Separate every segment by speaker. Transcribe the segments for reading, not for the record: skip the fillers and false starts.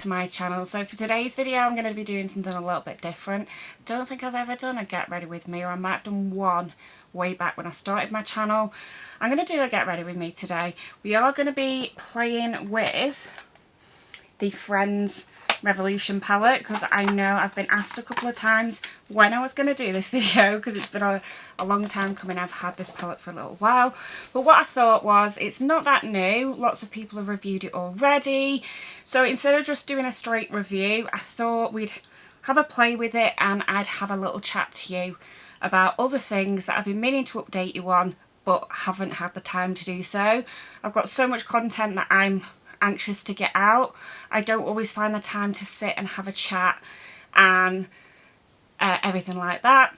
Speaker 1: to my channel. So for today's video I'm going to be doing something a little bit different. Don't think I've ever done a get ready with me, or I might have done one way back when I started my channel. I'm going to do a get ready with me today. We are going to be playing with the Friends Revolution palette, because I know I've been asked a couple of times when I was going to do this video, because it's been a long time coming. I've had this palette for a little while, but what I thought was, it's not that new, lots of people have reviewed it already, so instead of just doing a straight review, I thought we'd have a play with it and I'd have a little chat to you about other things that I've been meaning to update you on but haven't had the time to do so. I've got so much content that I'm anxious to get out. I don't always find the time to sit and have a chat and everything like that.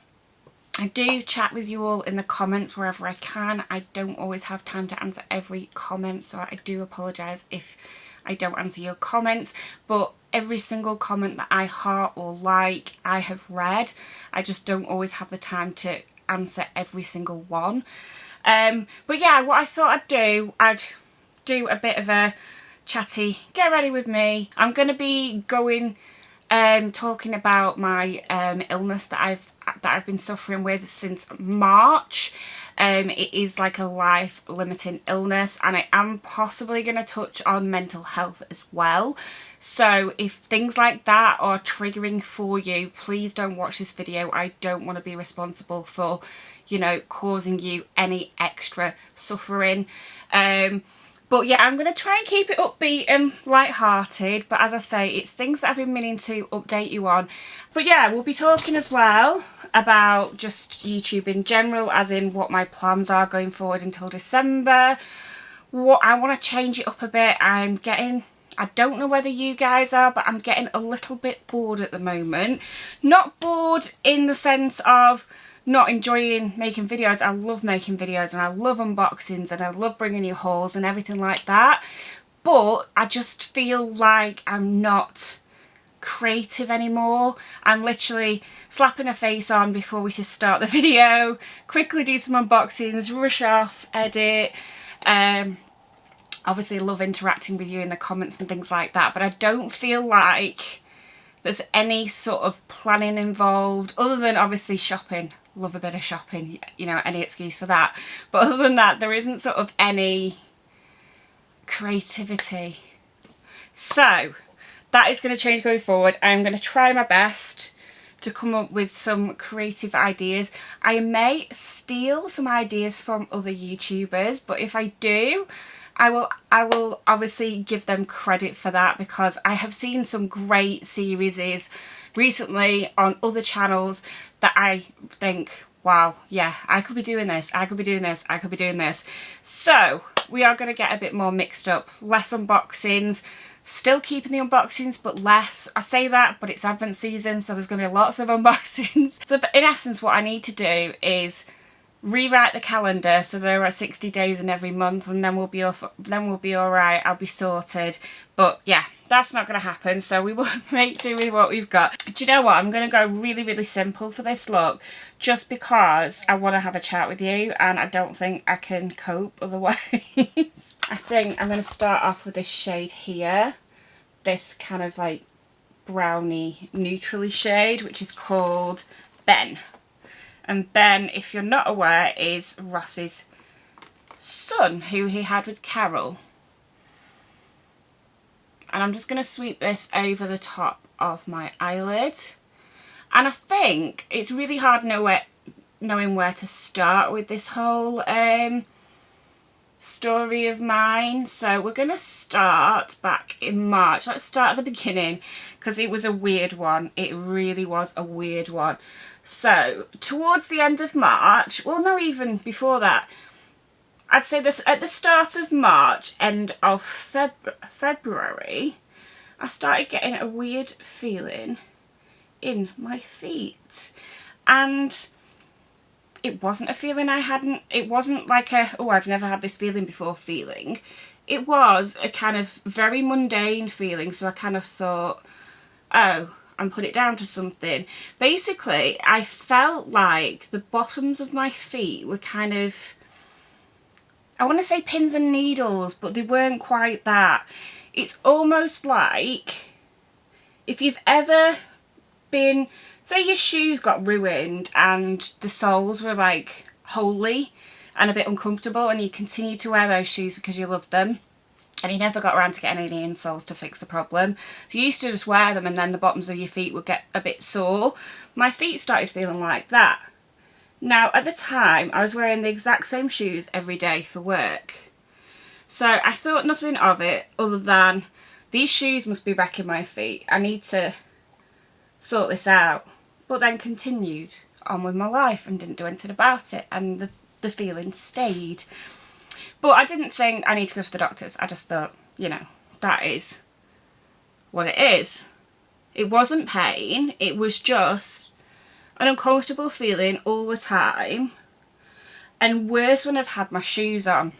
Speaker 1: I do chat with you all in the comments wherever I can. I don't always have time to answer every comment, so I do apologise if I don't answer your comments, but every single comment that I heart or like, I have read. I just don't always have the time to answer every single one. But yeah, what I thought I'd do a bit of a chatty get ready with me. I'm going to be going talking about my illness that I've been suffering with since March. It is like a life limiting illness, and I am possibly going to touch on mental health as well. So if things like that are triggering for you, please don't watch this video. I don't want to be responsible for, you know, causing you any extra suffering. But yeah, I'm going to try and keep it upbeat and light-hearted. But as I say, it's things that I've been meaning to update you on. But yeah, we'll be talking as well about just YouTube in general, as in what my plans are going forward until December. What I want to change it up a bit. I don't know whether you guys are, but I'm getting a little bit bored at the moment. Not bored in the sense of not enjoying making videos. I love making videos and I love unboxings and I love bringing you hauls and everything like that, but I just feel like I'm not creative anymore. I'm literally slapping a face on before we just start the video, quickly do some unboxings, rush off, edit. Obviously love interacting with you in the comments and things like that, but I don't feel like there's any sort of planning involved, other than obviously shopping. Love a bit of shopping, you know, any excuse for that. But other than that, there isn't sort of any creativity. So that is going to change going forward. I'm going to try my best to come up with some creative ideas. I may steal some ideas from other YouTubers, but if I do, I will obviously give them credit for that, because I have seen some great series recently on other channels that I think, wow, yeah, I could be doing this, I could be doing this, I could be doing this. So we are going to get a bit more mixed up, less unboxings, still keeping the unboxings but less. I say that, but it's Advent season, so there's going to be lots of unboxings. So in essence, what I need to do is rewrite the calendar so there are 60 days in every month, and then we'll be all right. I'll be sorted. But yeah, that's not going to happen, so we will make do with what we've got. Do you know what? I'm going to go really simple for this look, just because I want to have a chat with you and I don't think I can cope otherwise. I think I'm going to start off with this shade here, this kind of like browny neutrally shade, which is called Ben. And Ben, if you're not aware, is Ross's son, who he had with Carol. And I'm just going to sweep this over the top of my eyelid. And I think it's really hard knowing where to start with this whole story of mine. So we're going to start back in March. Let's start at the beginning, because it was a weird one. It really was a weird one. So towards the end of March, well, no, even before that, I'd say this at the start of March, end of February, I started getting a weird feeling in my feet. And it wasn't a feeling it wasn't like a, oh, I've never had this feeling before feeling. It was a kind of very mundane feeling, so I kind of thought, oh, and put it down to something. Basically, I felt like the bottoms of my feet were kind of, I want to say pins and needles, but they weren't quite that. It's almost like if you've ever been, say your shoes got ruined and the soles were like holy and a bit uncomfortable, and you continue to wear those shoes because you loved them and you never got around to getting any insoles to fix the problem. So you used to just wear them and then the bottoms of your feet would get a bit sore. My feet started feeling like that. Now at the time I was wearing the exact same shoes every day for work. So I thought nothing of it other than these shoes must be wrecking my feet. I need to sort this out. But then continued on with my life and didn't do anything about it, and the feeling stayed. But I didn't think I need to go to the doctors. I just thought, you know, that is what it is. It wasn't pain, it was just an uncomfortable feeling all the time, and worse when I'd had my shoes on,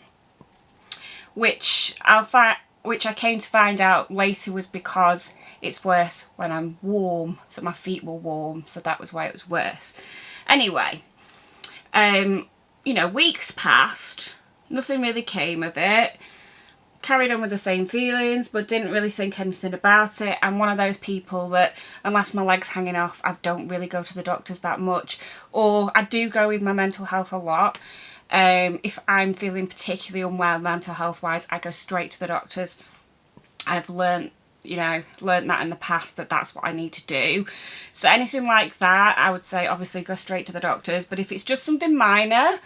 Speaker 1: which I came to find out later was because it's worse when I'm warm, so my feet were warm, so that was why it was worse. Anyway, you know, weeks passed, nothing really came of it, carried on with the same feelings but didn't really think anything about it. I'm one of those people that unless my leg's hanging off, I don't really go to the doctors that much, or I do go with my mental health a lot. If I'm feeling particularly unwell mental health wise, I go straight to the doctors. I've learnt that in the past that that's what I need to do. So anything like that, I would say obviously go straight to the doctors. But if it's just something minor,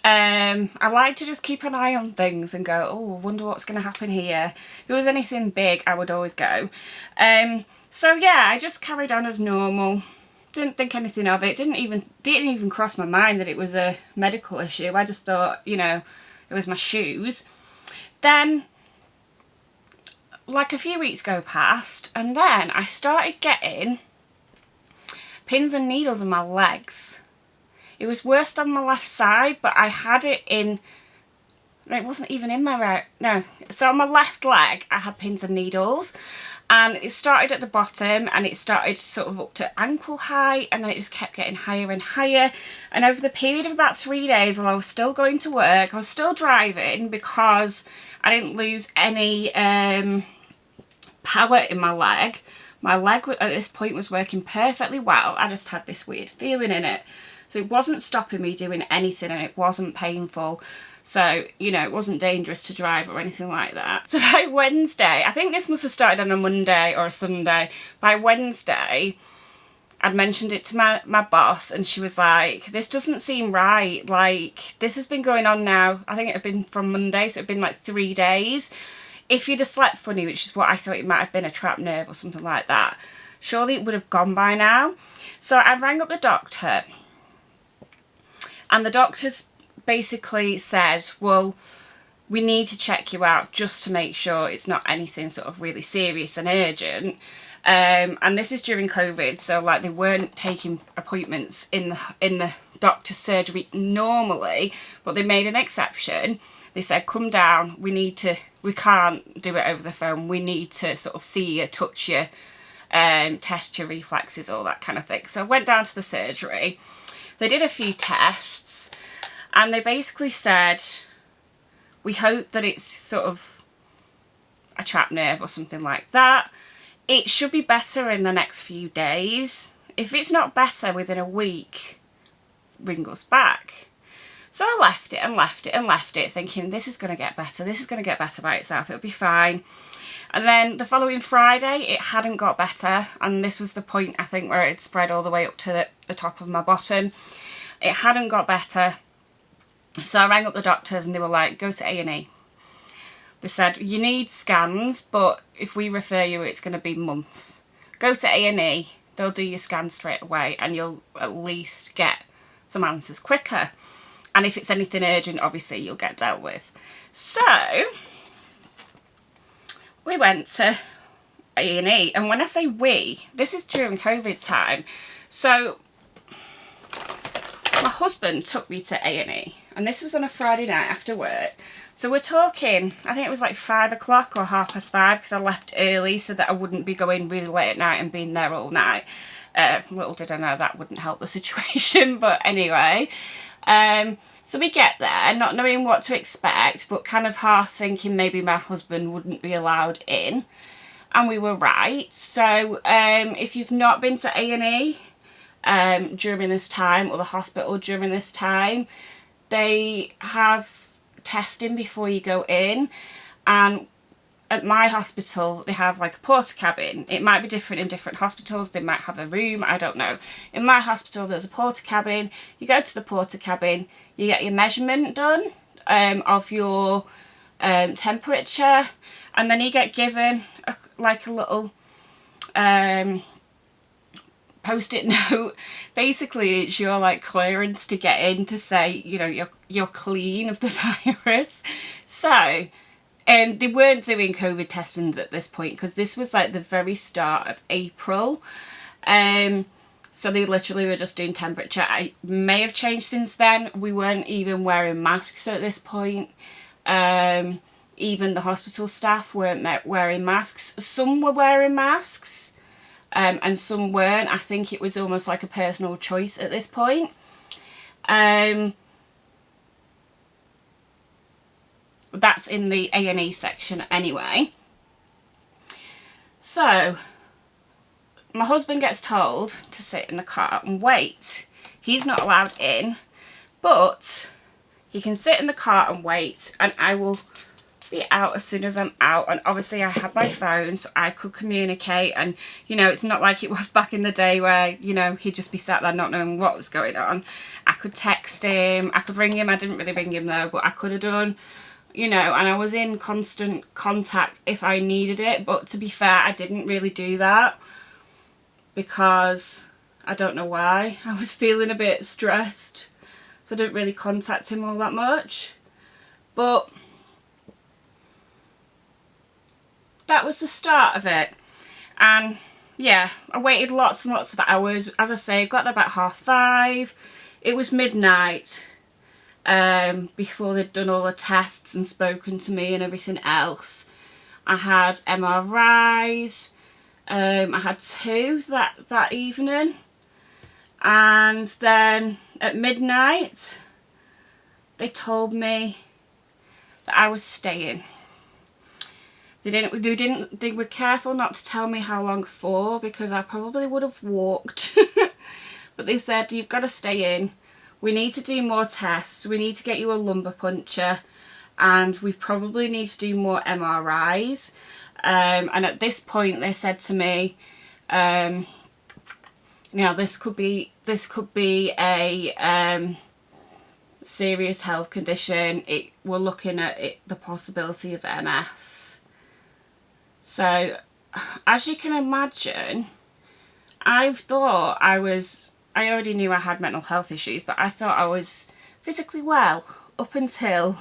Speaker 1: I like to just keep an eye on things and go, oh, I wonder what's going to happen here. If it was anything big, I would always go. So yeah, I just carried on as normal. Didn't think anything of it. Didn't even cross my mind that it was a medical issue. I just thought, you know, it was my shoes. Then like a few weeks go past, and then I started getting pins and needles in my legs. It was worst on my left side, but I had it in, it wasn't even in my right, no. So on my left leg, I had pins and needles, and it started at the bottom, and it started sort of up to ankle height, and then it just kept getting higher and higher. And over the period of about 3 days, while I was still going to work, I was still driving because I didn't lose any power in my leg. My leg at this point was working perfectly well. I just had this weird feeling in it. So it wasn't stopping me doing anything, and it wasn't painful. So, you know, it wasn't dangerous to drive or anything like that. So by Wednesday, I think this must have started on a Monday or a Sunday. By Wednesday, I'd mentioned it to my boss, and she was like, this doesn't seem right. Like, this has been going on now. I think it had been from Monday, so it had been like 3 days. If you'd have slept funny, which is what I thought, it might have been a trapped nerve or something like that, surely it would have gone by now. So I rang up the doctor, and the doctors basically said, well, we need to check you out just to make sure it's not anything sort of really serious and urgent. And this is during COVID, so like they weren't taking appointments in the doctor's surgery normally, but they made an exception. They said, come down, we can't do it over the phone, we need to sort of see you, touch you, test your reflexes, all that kind of thing. So I went down to the surgery. They did a few tests, and they basically said, we hope that it's sort of a trapped nerve or something like that. It should be better in the next few days. If it's not better within a week, ring us back. So I left it and left it and left it, thinking this is going to get better. This is going to get better by itself. It'll be fine. And then the following Friday, it hadn't got better. And this was the point, I think, where it spread all the way up to the top of my bottom. It hadn't got better. So I rang up the doctors, and they were like, go to A&E. They said, you need scans, but if we refer you, it's going to be months. Go to A&E. They'll do your scan straight away, and you'll at least get some answers quicker. And if it's anything urgent, obviously you'll get dealt with. So we went to A&E, and when I say we, this is during COVID time. So my husband took me to A&E, and this was on a Friday night after work. So we're talking, I think it was like 5 o'clock or 5:30, because I left early so that I wouldn't be going really late at night and being there all night. Little did I know that wouldn't help the situation, but anyway. So we get there, not knowing what to expect, but kind of half thinking maybe my husband wouldn't be allowed in. and we were right. So if you've not been to A&E during this time, or the hospital during this time, they have testing before you go in. And at my hospital they have like a porta cabin. It might be different in different hospitals, they might have a room, I don't know. In my hospital there's a porta cabin. You go to the porta cabin, you get your measurement done of your temperature, and then you get given like a little post-it note. Basically it's your like clearance to get in, to say, you know, you're clean of the virus. So they weren't doing COVID testings at this point, because this was like the very start of April. So they literally were just doing temperature. I may have changed since then. We weren't even wearing masks at this point. Even the hospital staff weren't wearing masks. Some were wearing masks, and some weren't. I think it was almost like a personal choice at this point. That's in the A&E section anyway. So my husband gets told to sit in the car and wait. He's not allowed in, but he can sit in the car and wait, and I will be out as soon as I'm out. And obviously I had my phone, so I could communicate, and you know, it's not like it was back in the day where, you know, he'd just be sat there not knowing what was going on. I could text him, I could ring him. I didn't really ring him though, but I could have done, you know, and I was in constant contact if I needed it. But to be fair, I didn't really do that, because I don't know why, I was feeling a bit stressed, so I didn't really contact him all that much. But that was the start of it. And yeah, I waited lots and lots of hours. As I say, I got there about 5:30. It was midnight before they'd done all the tests and spoken to me and everything else. I had MRIs. I had 2 that evening, and then at midnight they told me that I was staying. They were careful not to tell me how long for, because I probably would have walked. But they said, you've got to stay in. We need to do more tests. We need to get you a lumbar puncture, and we probably need to do more MRIs. And at this point they said to me, you know, this could be a serious health condition. We're looking at the possibility of MS. So as you can imagine, I thought I already knew I had mental health issues, but I thought I was physically well up until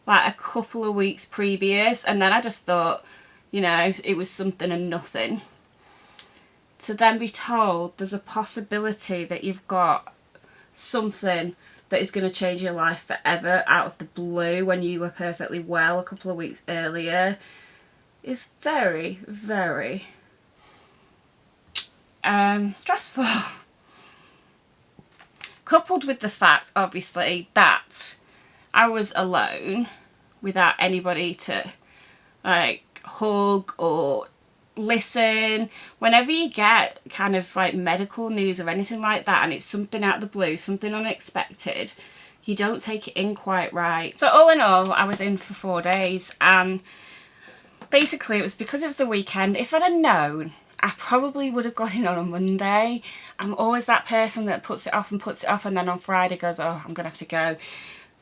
Speaker 1: like a couple of weeks previous, and then I just thought, you know, it was something and nothing. To then be told there's a possibility that you've got something that is going to change your life forever out of the blue when you were perfectly well a couple of weeks earlier is very, very stressful. Coupled with the fact, obviously, that I was alone without anybody to like hug or listen. Whenever you get kind of like medical news or anything like that, and it's something out of the blue, something unexpected, you don't take it in quite right. So all in all, I was in for 4 days, and basically it was because it was the weekend. If I'd have known, I probably would have gone in on a Monday. I'm always that person that puts it off, and then on Friday goes, oh, I'm gonna have to go.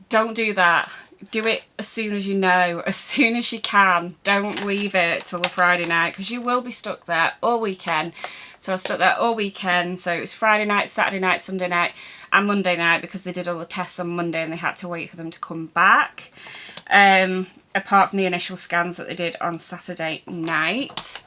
Speaker 1: Don't do that. Do it as soon as you know, as soon as you can. Don't leave it till the Friday night, because you will be stuck there all weekend. So I was stuck there all weekend. So it was Friday night, Saturday night, Sunday night and Monday night, because they did all the tests on Monday and they had to wait for them to come back. Apart from the initial scans that they did on Saturday night.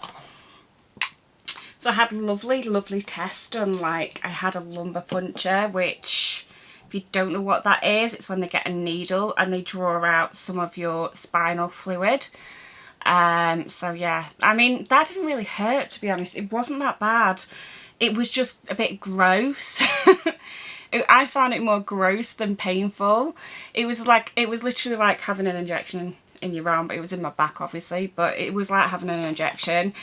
Speaker 1: So I had lovely, lovely tests done. Like, I had a lumbar puncture, which, if you don't know what that is, it's when they get a needle and they draw out some of your spinal fluid. So yeah, I mean, that didn't really hurt, to be honest. It wasn't that bad. It was just a bit gross. I found it more gross than painful. It was literally like having an injection in your arm, but it was in my back obviously, but it was like having an injection,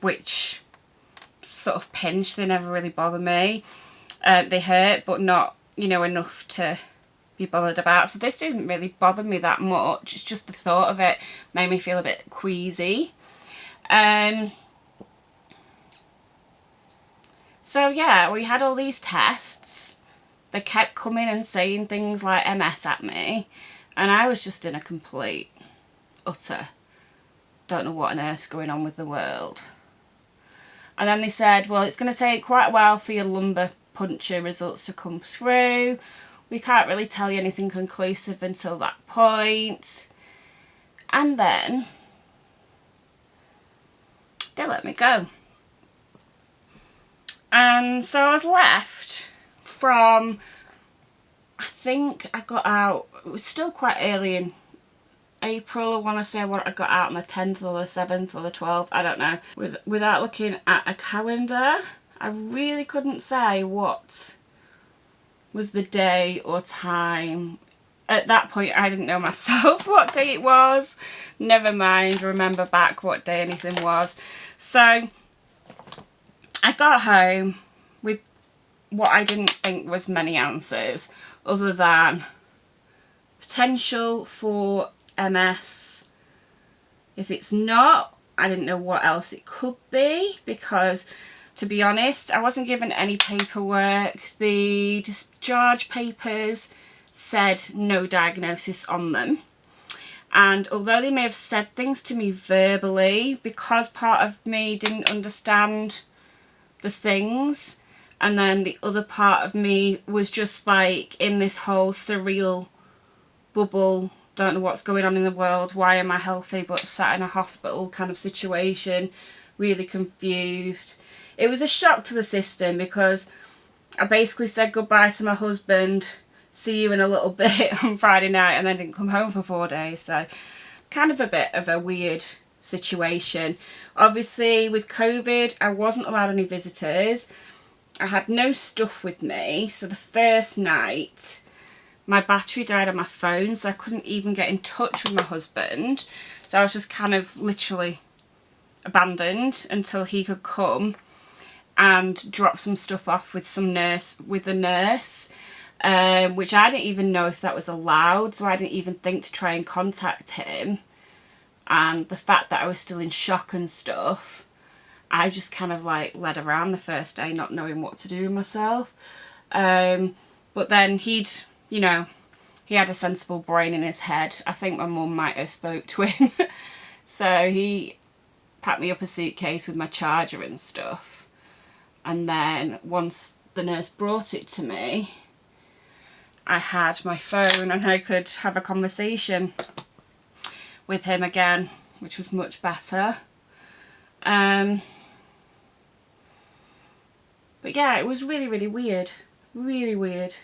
Speaker 1: which sort of pinched. They never really bother me. They hurt, but not, you know, enough to be bothered about. So this didn't really bother me that much. It's just the thought of it made me feel a bit queasy. So yeah, we had all these tests. They kept coming and saying things like MS at me, and I was just in a complete, utter, don't know what on earth's going on with the world. And then they said, well, it's going to take quite a while for your lumbar puncture results to come through. We can't really tell you anything conclusive until that point. And then they let me go. And so I was left from, I think I got out, it was still quite early in April. I want to say I got out on the 10th or the 7th or the 12th, I don't know. Without looking at a calendar, I really couldn't say what was the day or time. At that point I didn't know myself what day it was. Never mind remember back what day anything was. So I got home with what I didn't think was many answers, other than potential for MS. If it's not, I didn't know what else it could be, because to be honest, I wasn't given any paperwork. The discharge papers said no diagnosis on them. And although they may have said things to me verbally, because part of me didn't understand the things, and then the other part of me was just like in this whole surreal bubble, don't know what's going on in the world, why am I healthy but sat in a hospital kind of situation, really confused. It was a shock to the system, because I basically said goodbye to my husband, see you in a little bit on Friday night, and then didn't come home for 4 days. So kind of a bit of a weird situation. Obviously with COVID I wasn't allowed any visitors. I had no stuff with me, so the first night my battery died on my phone, so I couldn't even get in touch with my husband. So I was just kind of literally abandoned until he could come and drop some stuff off with the nurse, which I didn't even know if that was allowed, so I didn't even think to try and contact him. And the fact that I was still in shock and stuff, I just kind of like led around the first day, not knowing what to do with myself. But then he'd, you know, he had a sensible brain in his head. I think my mum might have spoke to him. So he packed me up a suitcase with my charger and stuff. And then once the nurse brought it to me, I had my phone and I could have a conversation with him again, which was much better. But yeah, it was really, really weird. Really weird.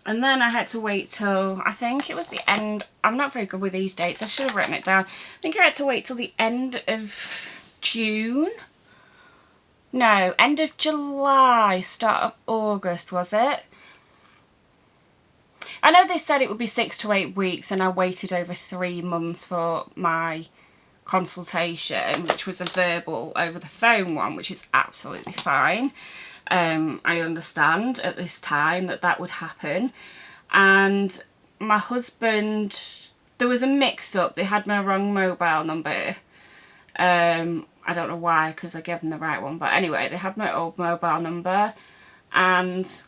Speaker 1: And then I had to wait till, I think it was the end, I'm not very good with these dates, I should have written it down. I think I had to wait till the end of June. No, end of July, start of August, was it? I know they said it would be 6 to 8 weeks, and I waited over 3 months for my consultation, which was a verbal over the phone one, which is absolutely fine. I understand at this time that would happen. And my husband, there was a mix-up. They had my wrong mobile number. I don't know why, because I gave them the right one. But anyway, they had my old mobile number. And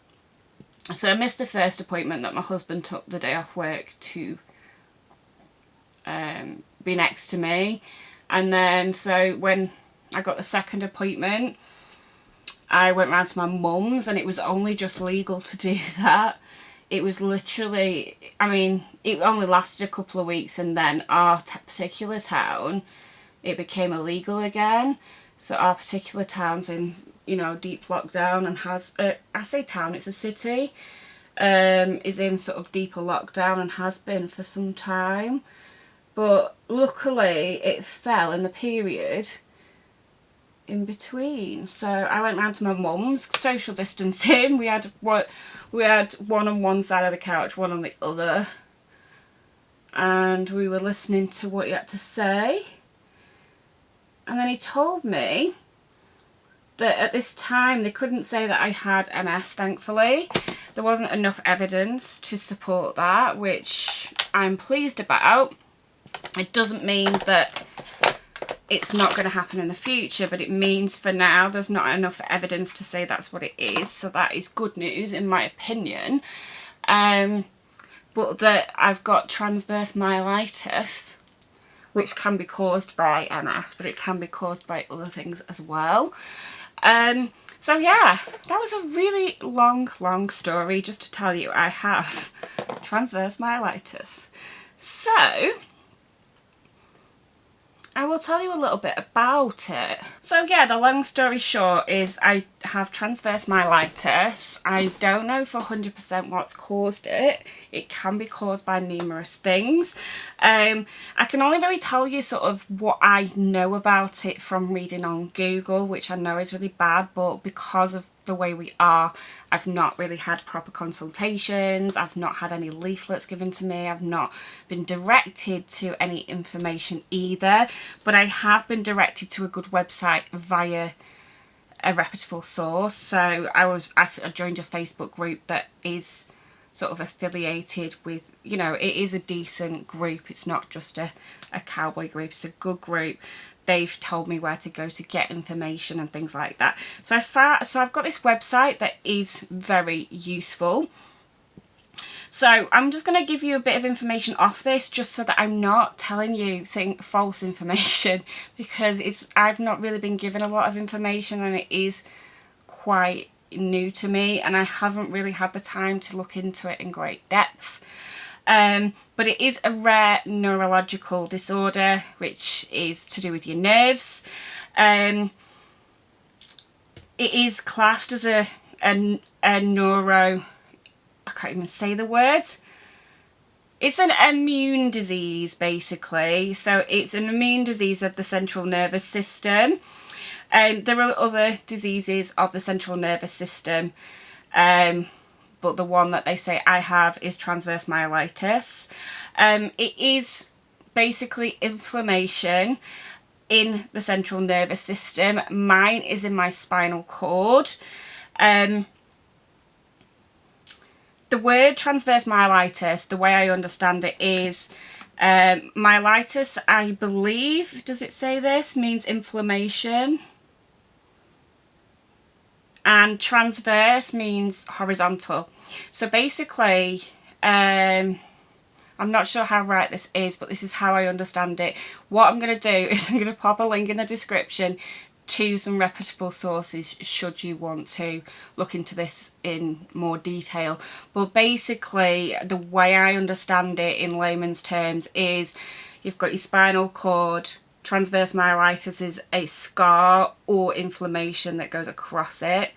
Speaker 1: so I missed the first appointment that my husband took the day off work to be next to me. And then so when I got the second appointment, I went round to my mum's, and it was only just legal to do that. It was literally, I mean, it only lasted a couple of weeks, and then our particular town, it became illegal again. So our particular town's in, you know, deep lockdown, and has, I say town, it's a city, is in sort of deeper lockdown and has been for some time. But luckily it fell in the period in between. So I went round to my mum's, social distancing. We had one on one side of the couch, one on the other. and we were listening to what he had to say, and then he told me that at this time they couldn't say that I had MS, thankfully. There wasn't enough evidence to support that, which I'm pleased about. It doesn't mean that it's not going to happen in the future, but it means for now there's not enough evidence to say that's what it is, so that is good news in my opinion. But that I've got transverse myelitis, which can be caused by MS, but it can be caused by other things as well. So yeah, that was a really long story just to tell you I have transverse myelitis. So I will tell you a little bit about it. So yeah, the long story short is I have transverse myelitis. I don't know for 100% what's caused it. It can be caused by numerous things. I can only really tell you sort of what I know about it from reading on Google, which I know is really bad, but because of the way we are, I've not really had proper consultations, I've not had any leaflets given to me, I've not been directed to any information either, but I have been directed to a good website via a reputable source. So I joined a Facebook group that is sort of affiliated with, you know, it is a decent group, it's not just a cowboy group, it's a good group. They've told me where to go to get information and things like that. So I've got this website that is very useful. So I'm just going to give you a bit of information off this, just so that I'm not telling you false information, because I've not really been given a lot of information and it is quite new to me and I haven't really had the time to look into it in great depth. But it is a rare neurological disorder which is to do with your nerves. It is classed as a neuro... I can't even say the word. It's an immune disease basically. So it's an immune disease of the central nervous system. There are other diseases of the central nervous system. But the one that they say I have is transverse myelitis. It is basically inflammation in the central nervous system. Mine is in my spinal cord. The word transverse myelitis, the way I understand it is, myelitis, I believe, does it say this, means inflammation. And transverse means horizontal. So basically, I'm not sure how right this is, but this is how I understand it. What I'm going to do is I'm going to pop a link in the description to some reputable sources should you want to look into this in more detail. But basically, the way I understand it in layman's terms is you've got your spinal cord. Transverse myelitis is a scar or inflammation that goes across it,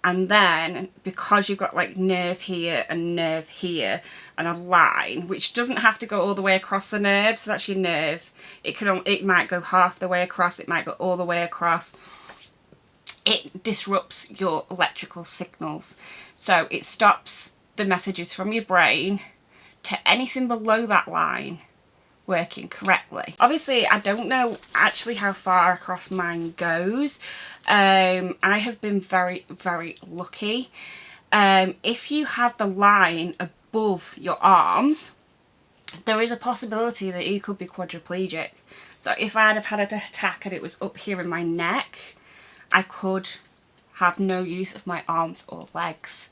Speaker 1: and then because you've got like nerve here and a line which doesn't have to go all the way across the nerve, so that's your nerve. It might go half the way across, it might go all the way across. It disrupts your electrical signals, so it stops the messages from your brain to anything below that line working correctly. Obviously, I don't know actually how far across mine goes. I have been very, very lucky. If you have the line above your arms, there is a possibility that you could be quadriplegic. So if I'd have had an attack and it was up here in my neck, I could have no use of my arms or legs.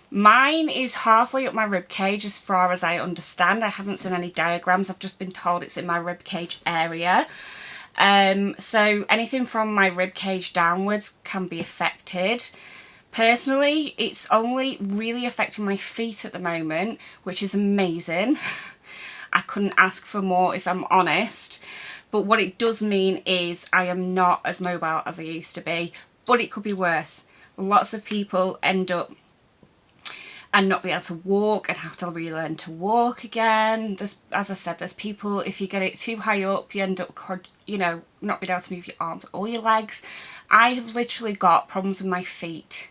Speaker 1: Mine is halfway up my rib cage as far as I understand. I haven't seen any diagrams, I've just been told it's in my rib cage area. So anything from my rib cage downwards can be affected. Personally, it's only really affecting my feet at the moment, which is amazing. I couldn't ask for more if I'm honest. But what it does mean is I am not as mobile as I used to be, but it could be worse. Lots of people end up and not be able to walk and have to relearn to walk again. As I said, there's people, if you get it too high up, you end up, you know, not being able to move your arms or your legs. I have literally got problems with my feet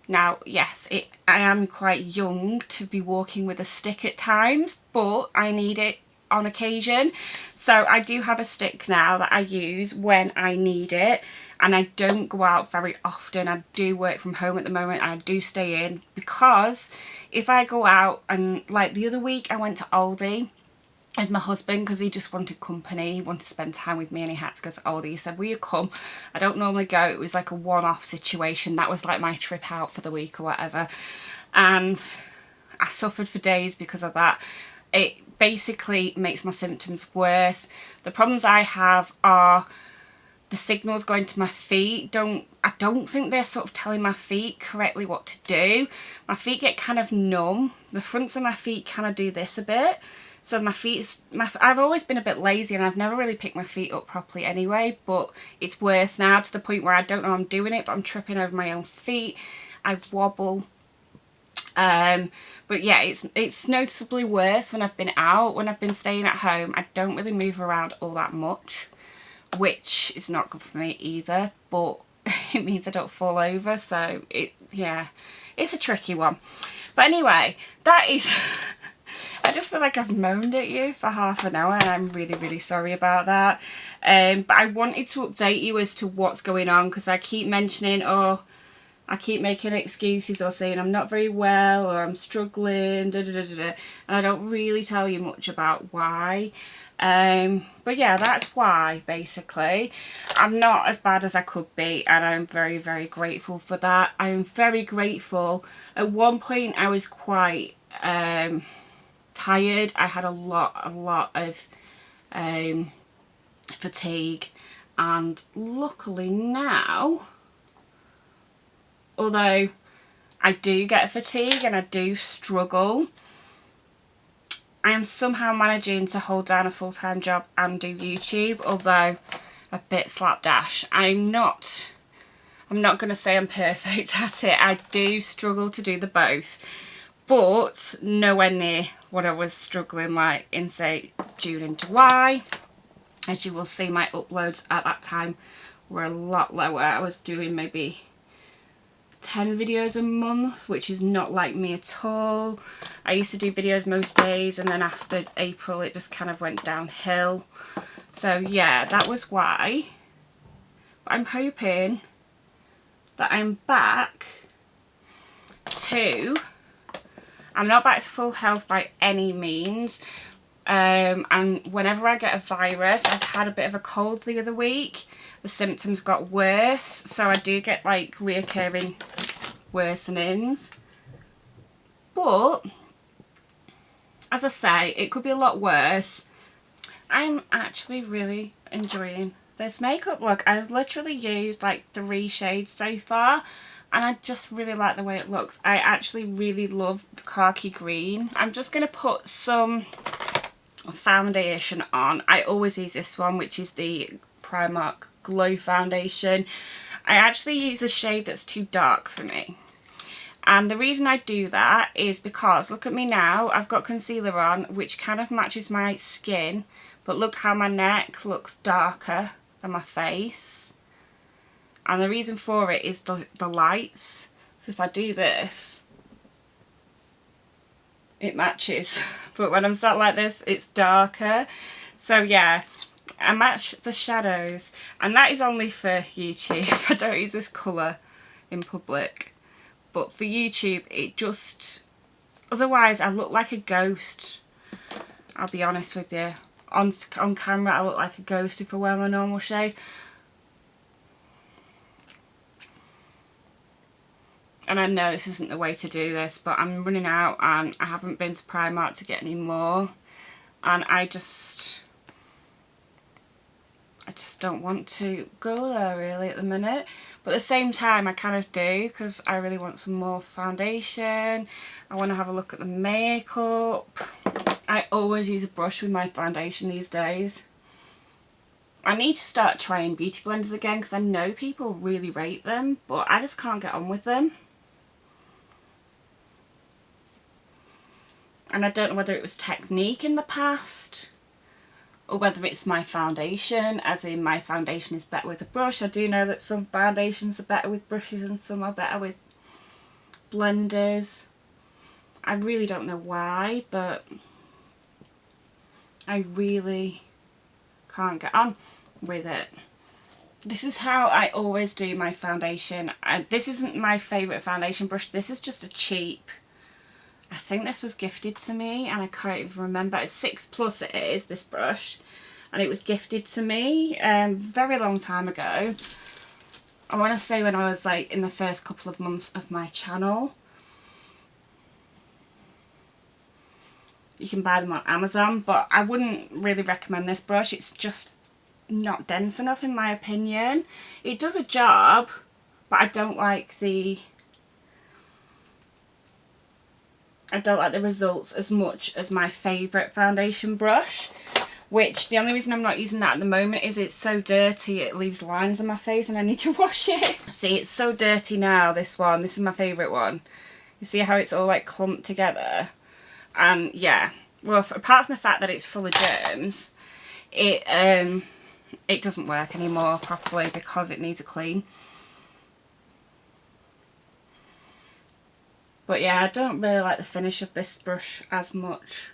Speaker 1: Now, yes, I am quite young to be walking with a stick at times, but I need it on occasion. So I do have a stick now that I use when I need it, and I don't go out very often. I do work from home at the moment, and I do stay in, because if I go out, and like the other week I went to Aldi with my husband because he just wanted company, he wanted to spend time with me, and he had to go to Aldi. He said, will you come? I don't normally go, it was like a one-off situation, that was like my trip out for the week or whatever, and I suffered for days because of that. It basically makes my symptoms worse. The problems I have are the signals going to my feet. I don't think they're sort of telling my feet correctly what to do. My feet get kind of numb. The fronts of my feet kind of do this a bit. So my feet, I've always been a bit lazy, and I've never really picked my feet up properly anyway, but it's worse now to the point where I don't know I'm doing it, but I'm tripping over my own feet. I wobble. But yeah, it's noticeably worse when I've been out. When I've been staying at home, I don't really move around all that much, which is not good for me either, but it means I don't fall over, so yeah, it's a tricky one. But anyway, that is I just feel like I've moaned at you for half an hour, and I'm really sorry about that. But I wanted to update you as to what's going on, because I keep mentioning, or I keep making excuses or saying I'm not very well or I'm struggling, and I don't really tell you much about why. But yeah, that's why, basically. I'm not as bad as I could be, and I'm very grateful for that. I'm very grateful. At one point I was quite tired. I had a lot of fatigue, and luckily now, although I do get fatigue and I do struggle, I am somehow managing to hold down a full-time job and do YouTube, although a bit slapdash. I'm not going to say I'm perfect at it. I do struggle to do the both, but nowhere near what I was struggling like in, say, June and July. As you will see, my uploads at that time were a lot lower. I was doing maybe 10 videos a month, which is not like me at all. I used to do videos most days, and then after April it just kind of went downhill. So yeah, that was why. But I'm hoping that I'm back to... I'm not back to full health by any means. And whenever I get a virus, I've had a bit of a cold the other week. The symptoms got worse, so I do get like reoccurring worsenings. But as I say, it could be a lot worse. I'm actually really enjoying this makeup look. I've literally used like 3 shades so far, and I just really like the way it looks. I actually really love the khaki green. I'm just going to put some foundation on. I always use this one, which is the Primark Glow Foundation. I actually use a shade that's too dark for me. And the reason I do that is because, look at me now, I've got concealer on, which kind of matches my skin, but look how my neck looks darker than my face. And the reason for it is the lights. So if I do this, it matches. But when I'm sat like this, it's darker. So yeah, I match the shadows. And that is only for YouTube. I don't use this colour in public. But for YouTube, it just... Otherwise, I look like a ghost. I'll be honest with you. On camera, I look like a ghost if I wear my normal shade. And I know this isn't the way to do this, but I'm running out and I haven't been to Primark to get any more. And I just don't want to go there really at the minute. But at the same time, I kind of do, because I really want some more foundation. I want to have a look at the makeup. I always use a brush with my foundation these days. I need to start trying beauty blenders again, because I know people really rate them, but I just can't get on with them. And I don't know whether it was technique in the past, or whether it's my foundation, as in my foundation is better with a brush. I do know that some foundations are better with brushes and some are better with blenders. I really don't know why, but I really can't get on with it. This is how I always do my foundation. And this isn't my favourite foundation brush. This is just a cheap, I think this was gifted to me and I can't even remember. It's 6+ it is, this brush. And it was gifted to me very long time ago. I want to say when I was like in the first couple of months of my channel. You can buy them on Amazon, but I wouldn't really recommend this brush. It's just not dense enough in my opinion. It does a job, but I don't like the results as much as my favourite foundation brush, which the only reason I'm not using that at the moment is it's so dirty it leaves lines on my face and I need to wash it. See, it's so dirty now, this one. This is my favourite one. You see how it's all like clumped together? And yeah, well, apart from the fact that it's full of germs, it doesn't work anymore properly because it needs a clean. But yeah, I don't really like the finish of this brush as much.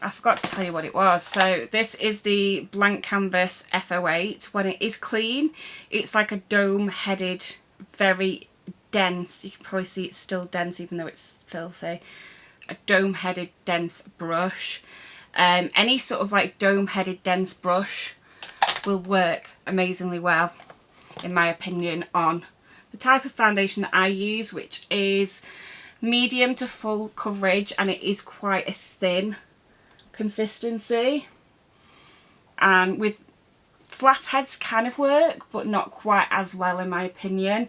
Speaker 1: I forgot to tell you what it was. So this is the Blank Canvas F08. When it is clean, it's like a dome-headed, very dense, you can probably see it's still dense even though it's filthy, a dome-headed dense brush. Any sort of like dome-headed dense brush will work amazingly well, in my opinion, on the type of foundation that I use, which is medium to full coverage, and it is quite a thin consistency. And with flatheads kind of work, but not quite as well in my opinion.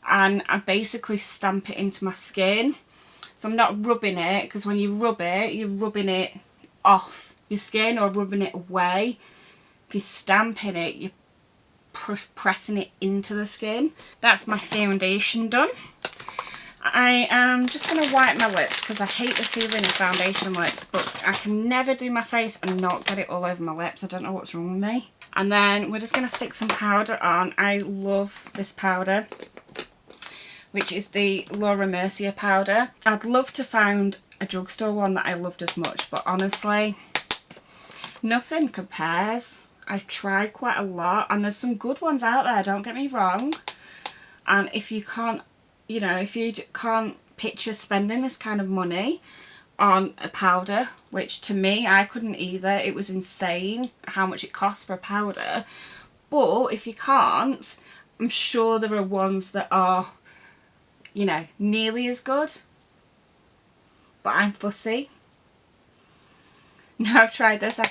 Speaker 1: And I basically stamp it into my skin. So I'm not rubbing it, because when you rub it, you're rubbing it off your skin or rubbing it away. If you're stamping it, you're pressing it into the skin. That's my foundation done. I am just going to wipe my lips because I hate the feeling of foundation lips, but I can never do my face and not get it all over my lips. I don't know what's wrong with me. And then we're just going to stick some powder on. I love this powder, which is the Laura Mercier powder. I'd love to find a drugstore one that I loved as much, but honestly, nothing compares. I've tried quite a lot and there's some good ones out there, don't get me wrong. And if you can't, you know, if you can't picture spending this kind of money on a powder, which to me, I couldn't either. It was insane how much it costs for a powder. But if you can't, I'm sure there are ones that are, you know, nearly as good. But I'm fussy. Now I've tried this, I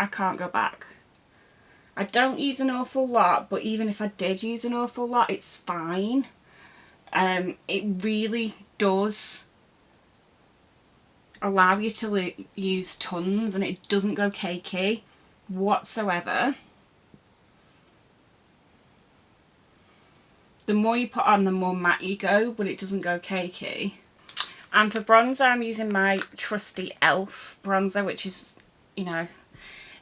Speaker 1: can't go back. I don't use an awful lot, but even if I did use an awful lot, it's fine. It really does allow you to use tons and it doesn't go cakey whatsoever. The more you put on, the more matte you go, but it doesn't go cakey. And for bronzer, I'm using my trusty e.l.f. bronzer, which is, you know,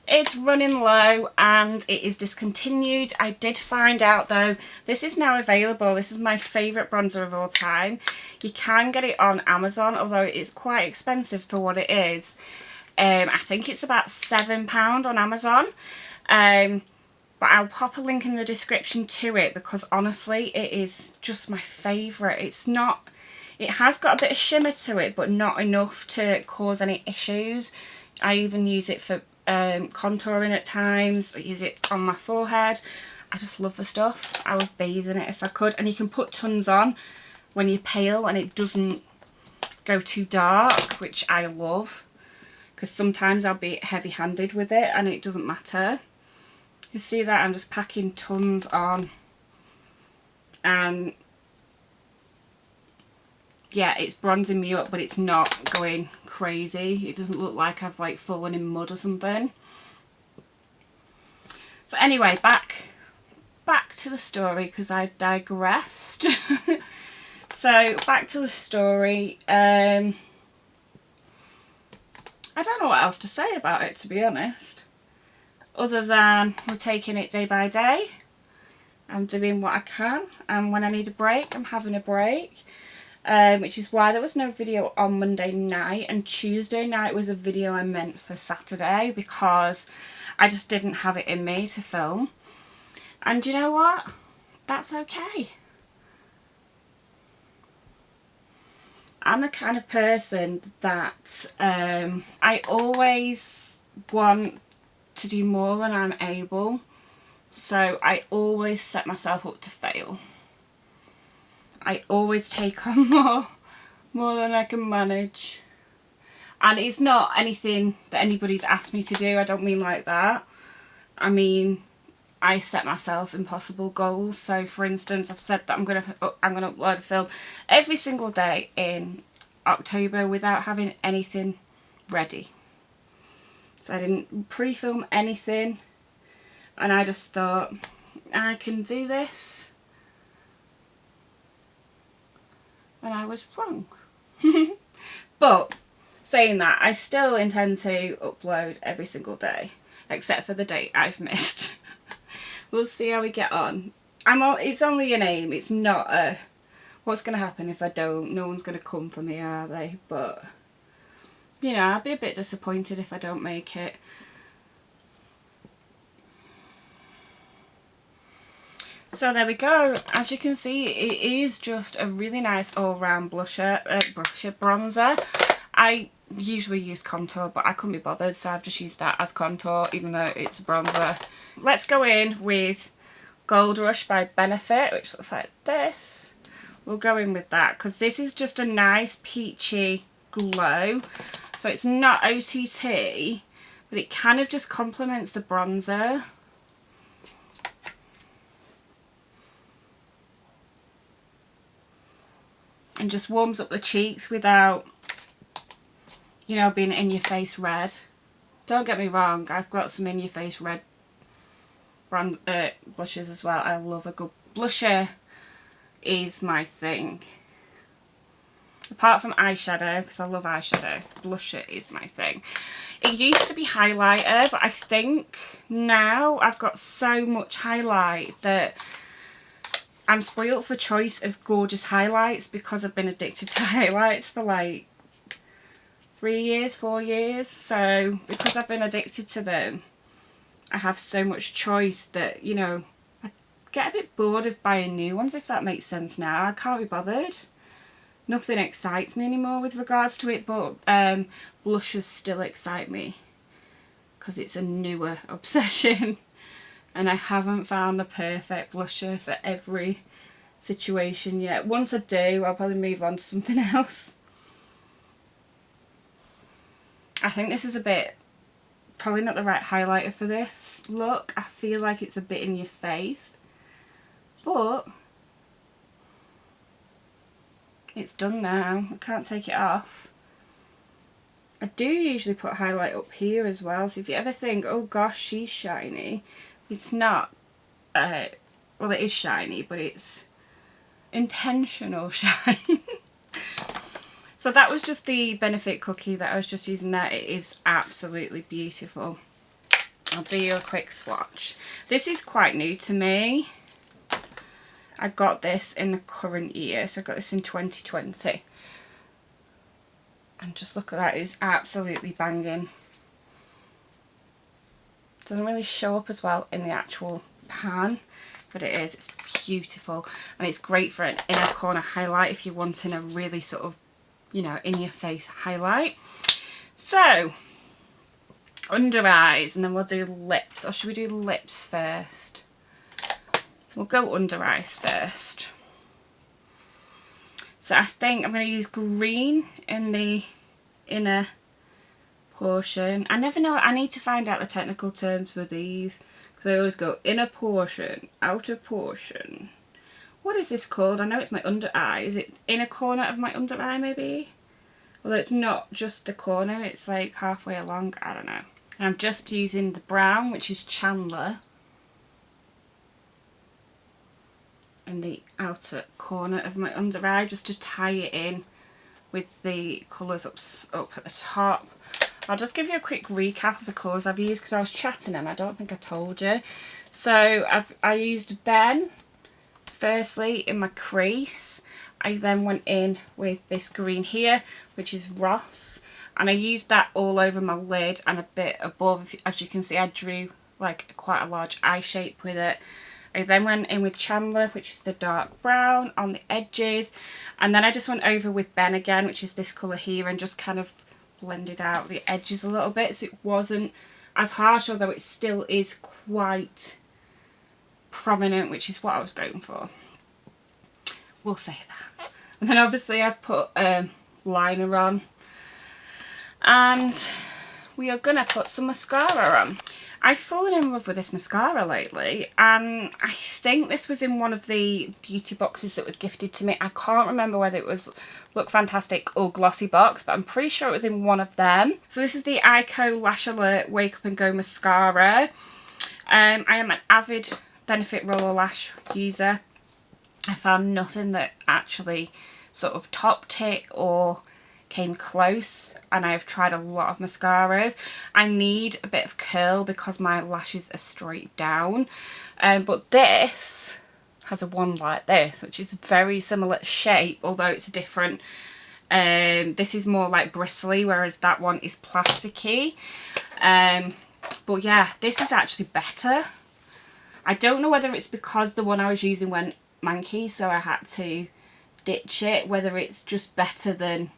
Speaker 1: it's running low and it is discontinued. I did find out though, this is now available. This is my favourite bronzer of all time. You can get it on Amazon, although it's quite expensive for what it is. I think it's about £7 on Amazon. But I'll pop a link in the description to it because honestly, it is just my favourite. It's not, it has got a bit of shimmer to it, but not enough to cause any issues. I even use it for contouring at times. I use it on my forehead. I just love the stuff. I would bathe in it if I could. And you can put tons on when you're pale and it doesn't go too dark, which I love, because sometimes I'll be heavy-handed with it and it doesn't matter. You see that I'm just packing tons on, and yeah, it's bronzing me up, but it's not going crazy. It doesn't look like I've like fallen in mud or something. So anyway, back to the story because I digressed. So back to the story. I don't know what else to say about it, to be honest, other than we're taking it day by day. I'm doing what I can, and when I need a break, I'm having a break. Which is why there was no video on Monday night, and Tuesday night was a video I meant for Saturday because I just didn't have it in me to film. And you know what? That's okay. I'm the kind of person that I always want to do more than I'm able, so I always set myself up to fail. I always take on more than I can manage. And it's not anything that anybody's asked me to do. I don't mean like that. I mean, I set myself impossible goals. So for instance, I've said that I'm gonna upload a film every single day in October without having anything ready. So I didn't pre-film anything, and I just thought, I can do this. And I was wrong. But saying that, I still intend to upload every single day, except for the date I've missed. We'll see how we get on. It's only an aim. It's not a what's going to happen if I don't. No one's going to come for me, are they? But you know, I'd be a bit disappointed if I don't make it. So there we go. As you can see, it is just a really nice all-round bronzer. I usually use contour, but I couldn't be bothered, so I've just used that as contour, even though it's a bronzer. Let's go in with Gold Rush by Benefit, which looks like this. We'll go in with that, because this is just a nice peachy glow. So it's not OTT, but it kind of just complements the bronzer. And just warms up the cheeks without, you know, being in your face red. Don't get me wrong, I've got some in your face red blushes as well. I love a good blusher, is my thing. Apart from eyeshadow, because I love eyeshadow, blusher is my thing. It used to be highlighter, but I think now I've got so much highlight that I'm spoiled for choice of gorgeous highlights, because I've been addicted to highlights for like 3 years, 4 years. So because I've been addicted to them, I have so much choice that, you know, I get a bit bored of buying new ones, if that makes sense now. I can't be bothered. Nothing excites me anymore with regards to it, but blushes still excite me because it's a newer obsession. And I haven't found the perfect blusher for every situation yet. Once I do, I'll probably move on to something else. I think this is a bit, probably not the right highlighter for this look. I feel like it's a bit in your face. But it's done now. I can't take it off. I do usually put highlight up here as well. So if you ever think, oh gosh, she's shiny. It's not, well, it is shiny, but it's intentional shine. So that was just the Benefit cookie that I was just using there. It is absolutely beautiful. I'll do you a quick swatch. This is quite new to me. I got this in the current year, so I got this in 2020. And just look at that, it's absolutely banging. Doesn't really show up as well in the actual pan, but it is. It's beautiful, and it's great for an inner corner highlight if you're wanting a really sort of, you know, in your face highlight. So under eyes, and then we'll do lips. Or should we do lips first? We'll go under eyes first. So I think I'm going to use green in the inner portion. I never know, I need to find out the technical terms for these, because I always go inner portion, outer portion. What is this called? I know it's my under eye. Is it inner corner of my under eye maybe? Although it's not just the corner, it's like halfway along, I don't know. And I'm just using the brown, which is Chandler, in the outer corner of my under eye, just to tie it in with the colours up at the top. I'll just give you a quick recap of the colours I've used because I was chatting and I don't think I told you. So I used Ben firstly in my crease. I then went in with this green here, which is Ross, and I used that all over my lid and a bit above. As you can see, I drew like quite a large eye shape with it. I then went in with Chandler, which is the dark brown on the edges, and then I just went over with Ben again, which is this colour here, and just kind of blended out the edges a little bit so it wasn't as harsh, although it still is quite prominent, which is what I was going for. We'll say that. And then obviously I've put liner on, and we are going to put some mascara on. I've fallen in love with this mascara lately, and I think this was in one of the beauty boxes that was gifted to me. I can't remember whether it was Look Fantastic or GLOSSYBOX, but I'm pretty sure it was in one of them. So this is the Ico Lash Alert Wake Up and Go Mascara. I am an avid Benefit Roller Lash user. I found nothing that actually sort of topped it or came close, and I've tried a lot of mascaras. I need a bit of curl because my lashes are straight down, but this has a wand like this, which is very similar shape, although it's a different. This is more like bristly, whereas that one is plasticky. But yeah, this is actually better. I don't know whether it's because the one I was using went manky, so I had to ditch it, whether it's just better than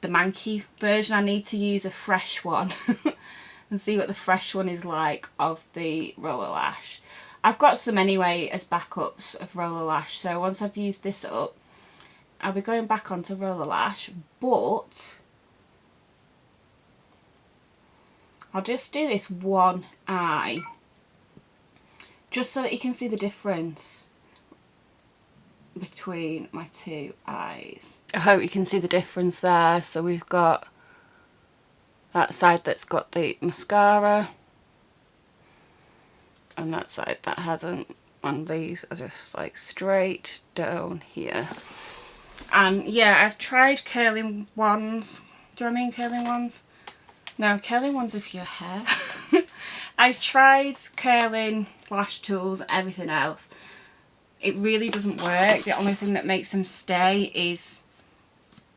Speaker 1: the manky version. I need to use a fresh one and see what the fresh one is like of the Roller Lash. I've got some anyway as backups of Roller Lash, so once I've used this up I'll be going back onto Roller Lash, but I'll just do this one eye just so that you can see the difference between my two eyes. I hope you can see the difference there. So we've got that side that's got the mascara and that side that hasn't, and these are just like straight down here. And yeah, I've tried curling wands. Do I mean curling wands? No, curling wands are for your hair. I've tried curling lash tools, everything else. It really doesn't work. The only thing that makes them stay is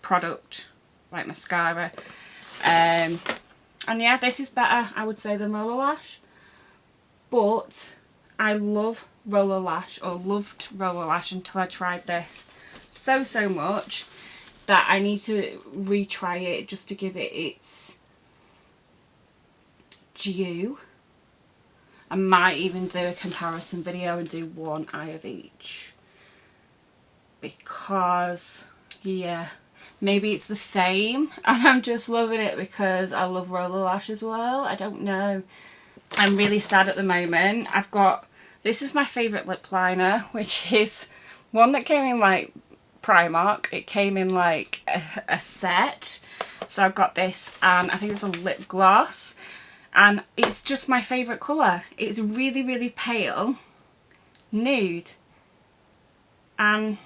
Speaker 1: product, like mascara. And yeah, this is better, I would say, than Roller Lash. But I love Roller Lash, or loved Roller Lash until I tried this so much that I need to retry it just to give it its due. I might even do a comparison video and do one eye of each, because yeah, maybe it's the same and I'm just loving it because I love Roller Lash as well. I don't know. I'm really sad at the moment. I've got, this is my favourite lip liner, which is one that came in like Primark. It came in like a set. So I've got this, and I think it's a lip gloss, and it's just my favourite colour. It's really pale nude, and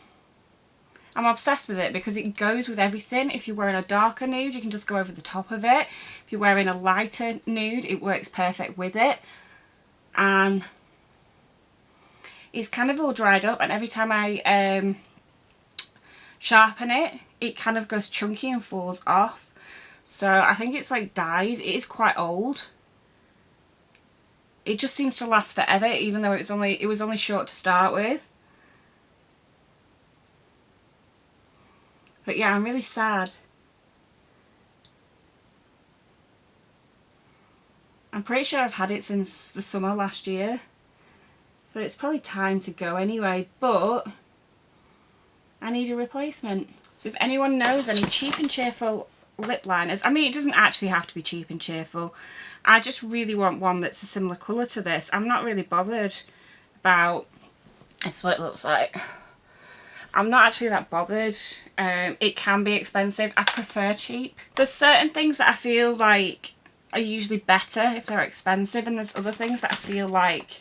Speaker 1: I'm obsessed with it because it goes with everything. If you're wearing a darker nude, you can just go over the top of it. If you're wearing a lighter nude, it works perfect with it. And it's kind of all dried up, and every time I sharpen it, it kind of goes chunky and falls off. So I think it's like dyed. It is quite old. It just seems to last forever, even though it was only short to start with. But yeah, I'm really sad. I'm pretty sure I've had it since the summer last year. So it's probably time to go anyway, but I need a replacement. So if anyone knows any cheap and cheerful lip liners, I mean, it doesn't actually have to be cheap and cheerful. I just really want one that's a similar colour to this. I'm not really bothered about, it's what it looks like. I'm not actually that bothered. It can be expensive. I prefer cheap. There's certain things that I feel like are usually better if they're expensive, and there's other things that I feel like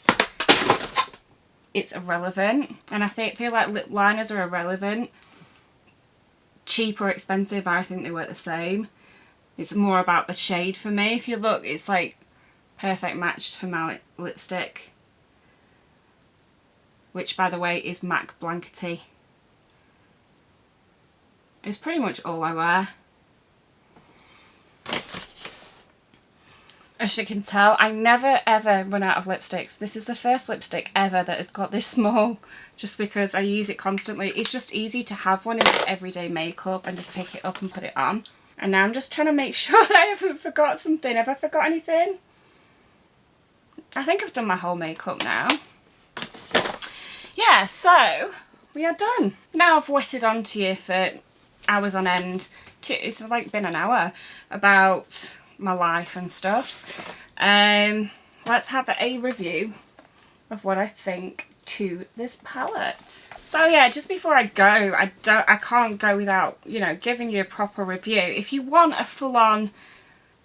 Speaker 1: it's irrelevant. And I feel like lip liners are irrelevant. Cheap or expensive, I think they work the same. It's more about the shade for me. If you look, it's like perfect match for my lipstick, which by the way is MAC Blankety. It's pretty much all I wear. As you can tell, I never ever run out of lipsticks. This is the first lipstick ever that has got this small, just because I use it constantly. It's just easy to have one in everyday makeup and just pick it up and put it on. And now I'm just trying to make sure that I haven't forgot something. Have I forgot anything? I think I've done my whole makeup now. Yeah, so we are done. Now I've wetted onto you for hours on end. It's like been an hour about my life and stuff. Let's have a review of what I think to this palette. So yeah, just before I go, I can't go without, you know, giving you a proper review. If you want a full-on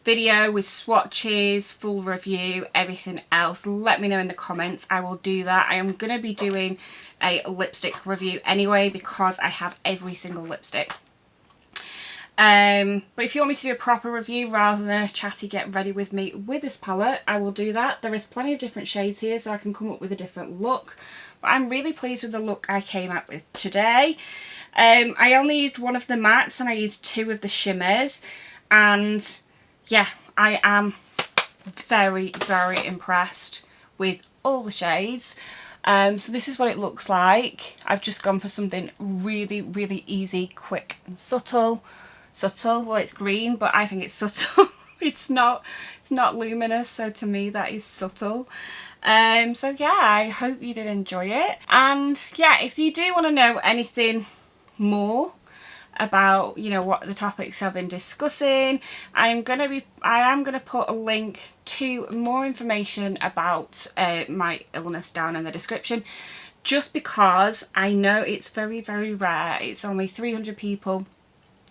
Speaker 1: video with swatches, full review, everything else, let me know in the comments. I will do that. I am going to be doing a lipstick review anyway because I have every single lipstick. But if you want me to do a proper review rather than a chatty get ready with me with this palette, I will do that. There is plenty of different shades here, so I can come up with a different look. But I'm really pleased with the look I came up with today. I only used one of the mattes and I used two of the shimmers. And yeah, I am very, very impressed with all the shades. So this is what it looks like. I've just gone for something really, really easy, quick and subtle. Well, it's green, but I think it's subtle. It's not luminous, so to me that is subtle. So yeah, I hope you did enjoy it. And yeah, if you do want to know anything more about, you know, what the topics I've been discussing, I am gonna put a link to more information about my illness down in the description, just because I know it's very, very rare. It's only 300 people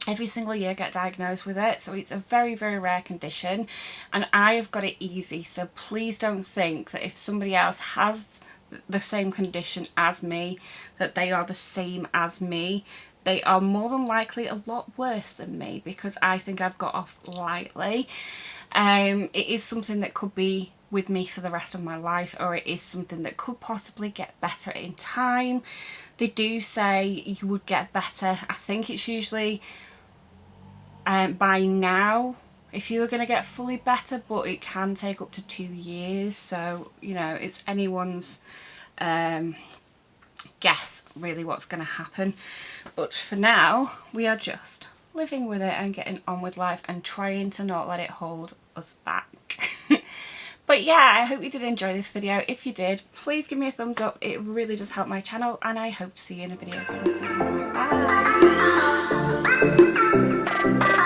Speaker 1: every single year get diagnosed with it, so it's a very, very rare condition, and I have got it easy. So please don't think that if somebody else has the same condition as me, that they are the same as me. They are more than likely a lot worse than me, because I think I've got off lightly. It is something that could be with me for the rest of my life, or it is something that could possibly get better in time. They do say you would get better. I think it's usually by now if you were going to get fully better, but it can take up to 2 years. So, you know, it's anyone's guess really what's going to happen. But for now, we are just living with it and getting on with life and trying to not let it hold us back. But yeah, I hope you did enjoy this video. If you did, please give me a thumbs up. It really does help my channel, and I hope to see you in a video again soon. Bye!